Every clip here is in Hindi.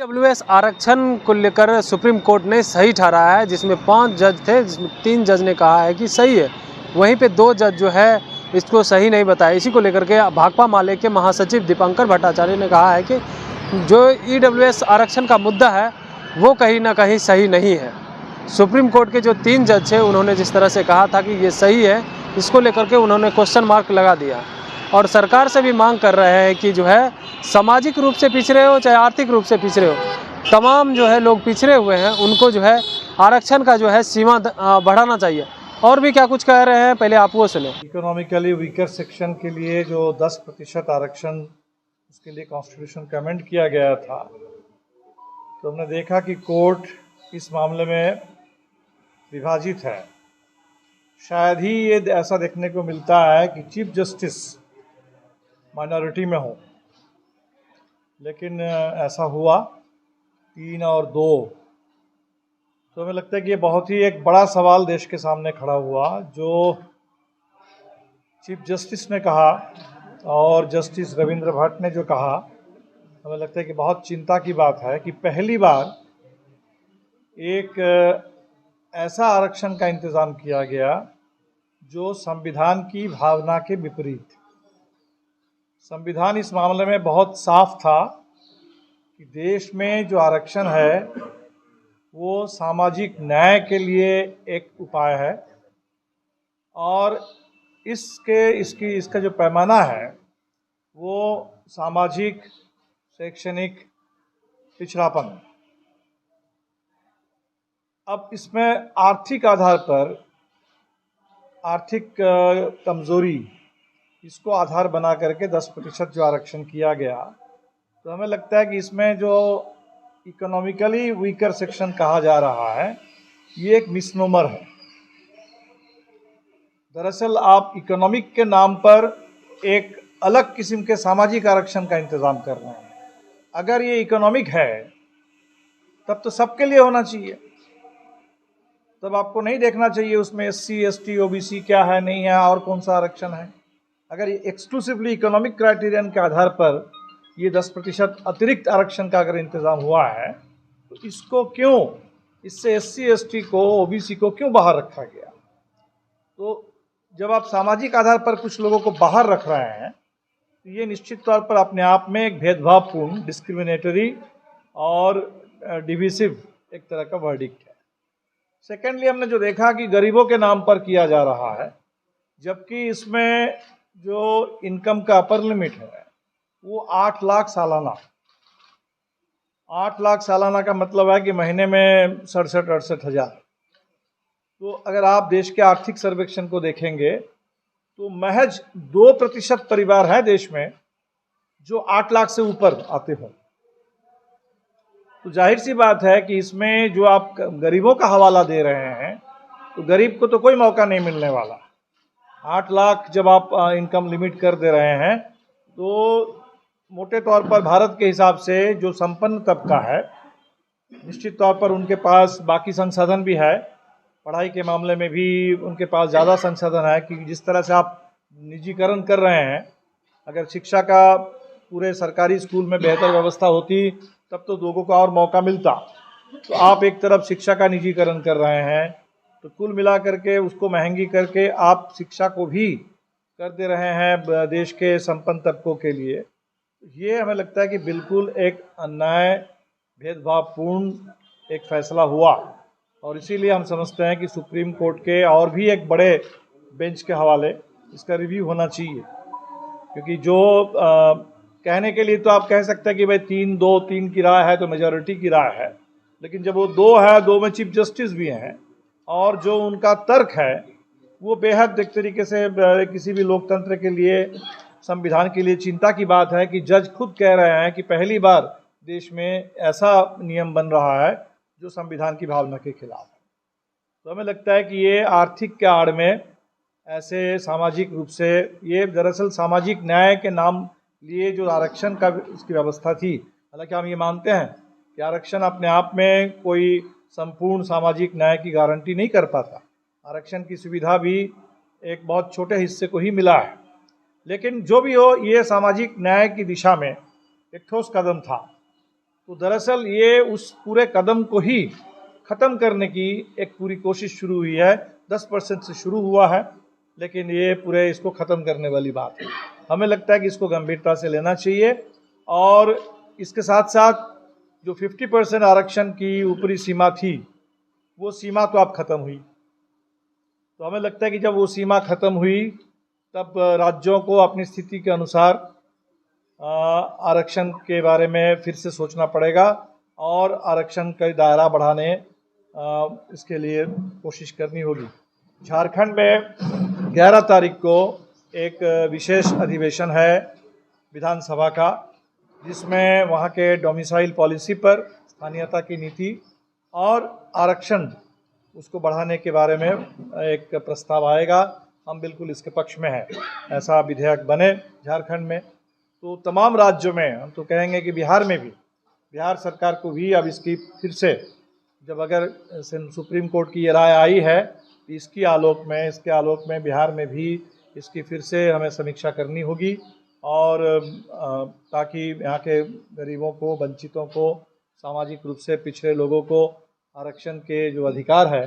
ईडब्ल्यूएस आरक्षण को लेकर सुप्रीम कोर्ट ने सही ठहराया है, जिसमें 5 जज थे, जिसमें 3 जज ने कहा है कि सही है, वहीं पे 2 जज जो है इसको सही नहीं बताया। इसी को लेकर के भाकपा माले के महासचिव दीपंकर भट्टाचार्य ने कहा है कि जो ईडब्ल्यूएस आरक्षण का मुद्दा है वो कहीं ना कहीं सही नहीं है। सुप्रीम कोर्ट के जो 3 जज थे उन्होंने जिस तरह से कहा था कि ये सही है, इसको लेकर के उन्होंने क्वेश्चन मार्क लगा दिया और सरकार से भी मांग कर रहे हैं कि जो है सामाजिक रूप से पिछड़े हो चाहे आर्थिक रूप से पिछड़े हो, तमाम जो है लोग पिछड़े हुए हैं, उनको जो है आरक्षण का जो है सीमा बढ़ाना चाहिए। और भी क्या कुछ कह रहे हैं, पहले आप वो सुने। इकोनॉमिकली वीकर सेक्शन के लिए जो 10% आरक्षण, उसके लिए कॉन्स्टिट्यूशन कमेंट किया गया था, तो हमने देखा कि कोर्ट इस मामले में विभाजित है। शायद ही ये ऐसा देखने को मिलता है कि चीफ जस्टिस माइनॉरिटी में हो, लेकिन ऐसा हुआ 3 और 2। तो हमें लगता है कि ये बहुत ही एक बड़ा सवाल देश के सामने खड़ा हुआ, जो चीफ जस्टिस ने कहा और जस्टिस रविंद्र भट्ट ने जो कहा, हमें लगता है कि बहुत चिंता की बात है कि पहली बार एक ऐसा आरक्षण का इंतज़ाम किया गया जो संविधान की भावना के विपरीत। संविधान इस मामले में बहुत साफ था कि देश में जो आरक्षण है वो सामाजिक न्याय के लिए एक उपाय है और इसका जो पैमाना है वो सामाजिक शैक्षणिक पिछड़ापन। अब इसमें आर्थिक आधार पर आर्थिक कमजोरी, इसको आधार बना करके 10% जो आरक्षण किया गया, तो हमें लगता है कि इसमें जो इकोनॉमिकली वीकर सेक्शन कहा जा रहा है ये एक मिसनोमर है। दरअसल आप इकोनॉमिक के नाम पर एक अलग किस्म के सामाजिक आरक्षण का इंतज़ाम कर रहे हैं। अगर ये इकोनॉमिक है तब तो सबके लिए होना चाहिए, तब आपको नहीं देखना चाहिए उसमें SC ST OBC क्या है नहीं है और कौन सा आरक्षण है। अगर ये एक्सक्लूसिवली इकोनॉमिक क्राइटेरियन के आधार पर ये 10% अतिरिक्त आरक्षण का अगर इंतज़ाम हुआ है तो इसको क्यों, इससे SC ST को OBC को क्यों बाहर रखा गया। तो जब आप सामाजिक आधार पर कुछ लोगों को बाहर रख रहे हैं तो ये निश्चित तौर पर अपने आप में एक भेदभावपूर्ण, डिस्क्रिमिनेटरी और डिविसिव एक तरह का वर्डिक्ट है। सेकेंडली, हमने जो देखा कि गरीबों के नाम पर किया जा रहा है, जबकि इसमें जो इनकम का अपर लिमिट है वो 8 लाख सालाना। 8 लाख सालाना का मतलब है कि महीने में 67-68 हज़ार। तो अगर आप देश के आर्थिक सर्वेक्षण को देखेंगे तो महज 2% परिवार है देश में जो 8 लाख से ऊपर आते हों। तो जाहिर सी बात है कि इसमें जो आप गरीबों का हवाला दे रहे हैं तो गरीब को तो कोई मौका नहीं मिलने वाला। 8 लाख जब आप इनकम लिमिट कर दे रहे हैं तो मोटे तौर पर भारत के हिसाब से जो संपन्न तबका है, निश्चित तौर पर उनके पास बाकी संसाधन भी है, पढ़ाई के मामले में भी उनके पास ज़्यादा संसाधन है कि जिस तरह से आप निजीकरण कर रहे हैं, अगर शिक्षा का पूरे सरकारी स्कूल में बेहतर व्यवस्था होती तब तो लोगों को और मौका मिलता। तो आप एक तरफ शिक्षा का निजीकरण कर रहे हैं, तो कुल मिला करके उसको महंगी करके आप शिक्षा को भी कर दे रहे हैं देश के संपन्न तबकों के लिए। ये हमें लगता है कि बिल्कुल एक अन्याय, भेदभावपूर्ण एक फैसला हुआ और इसीलिए हम समझते हैं कि सुप्रीम कोर्ट के और भी एक बड़े बेंच के हवाले इसका रिव्यू होना चाहिए। क्योंकि जो कहने के लिए तो आप कह सकते हैं कि भाई 3-2-3 की राय है तो मेजॉरिटी की राय है, लेकिन जब वो 2 है, 2 में चीफ जस्टिस भी हैं और जो उनका तर्क है वो बेहद एक तरीके से किसी भी लोकतंत्र के लिए, संविधान के लिए चिंता की बात है कि जज खुद कह रहे हैं कि पहली बार देश में ऐसा नियम बन रहा है जो संविधान की भावना के खिलाफ है। तो हमें लगता है कि ये आर्थिक के आड़ में ऐसे सामाजिक रूप से, ये दरअसल सामाजिक न्याय के नाम लिए जो आरक्षण का इसकी व्यवस्था थी, हालांकि हम ये मानते हैं कि आरक्षण अपने आप में कोई संपूर्ण सामाजिक न्याय की गारंटी नहीं कर पाता। आरक्षण की सुविधा भी एक बहुत छोटे हिस्से को ही मिला है, लेकिन जो भी हो, ये सामाजिक न्याय की दिशा में एक ठोस कदम था। तो दरअसल ये उस पूरे कदम को ही ख़त्म करने की एक पूरी कोशिश शुरू हुई है। 10% से शुरू हुआ है, लेकिन ये पूरे इसको ख़त्म करने वाली बात है। हमें लगता है कि इसको गंभीरता से लेना चाहिए और इसके साथ साथ जो 50% आरक्षण की ऊपरी सीमा थी, वो सीमा तो अब ख़त्म हुई। तो हमें लगता है कि जब वो सीमा ख़त्म हुई तब राज्यों को अपनी स्थिति के अनुसार आरक्षण के बारे में फिर से सोचना पड़ेगा और आरक्षण का दायरा बढ़ाने इसके लिए कोशिश करनी होगी। झारखंड में 11 तारीख को एक विशेष अधिवेशन है विधानसभा का, जिसमें वहाँ के डोमिसाइल पॉलिसी पर, स्थानीयता की नीति और आरक्षण उसको बढ़ाने के बारे में एक प्रस्ताव आएगा। हम बिल्कुल इसके पक्ष में हैं, ऐसा विधेयक बने झारखंड में। तो तमाम राज्यों में हम तो कहेंगे कि बिहार में भी, बिहार सरकार को भी अब इसकी फिर से, जब अगर सुप्रीम कोर्ट की ये राय आई है, इसके आलोक में बिहार में भी इसकी फिर से हमें समीक्षा करनी होगी और ताकि यहाँ के गरीबों को, वंचितों को, सामाजिक रूप से पिछड़े लोगों को आरक्षण के जो अधिकार है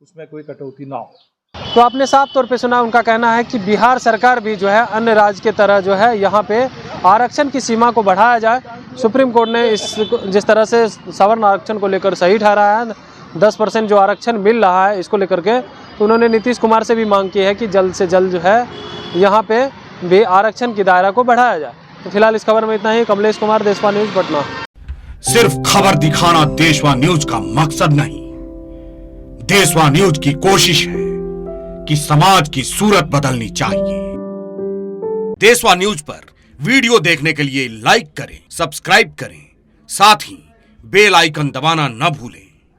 उसमें कोई कटौती ना हो। तो आपने साफ तौर पे सुना, उनका कहना है कि बिहार सरकार भी जो है अन्य राज्य की तरह जो है यहाँ पे आरक्षण की सीमा को बढ़ाया जाए। सुप्रीम कोर्ट ने जिस तरह से सवर्ण आरक्षण को लेकर सही ठहराया है, 10% जो आरक्षण मिल रहा है इसको लेकर के, तो उन्होंने नीतीश कुमार से भी मांग की है कि जल्द से जल्द जो है यहाँ पे भी आरक्षण की दायरा को बढ़ाया जाए। तो फिलहाल इस खबर में इतना ही। कमलेश कुमार, देशवा न्यूज, पटना। सिर्फ खबर दिखाना देशवा न्यूज का मकसद नहीं, देशवा न्यूज की कोशिश है कि समाज की सूरत बदलनी चाहिए। देशवा न्यूज पर वीडियो देखने के लिए लाइक करें, सब्सक्राइब करें, साथ ही बेल आइकन दबाना न भूलें।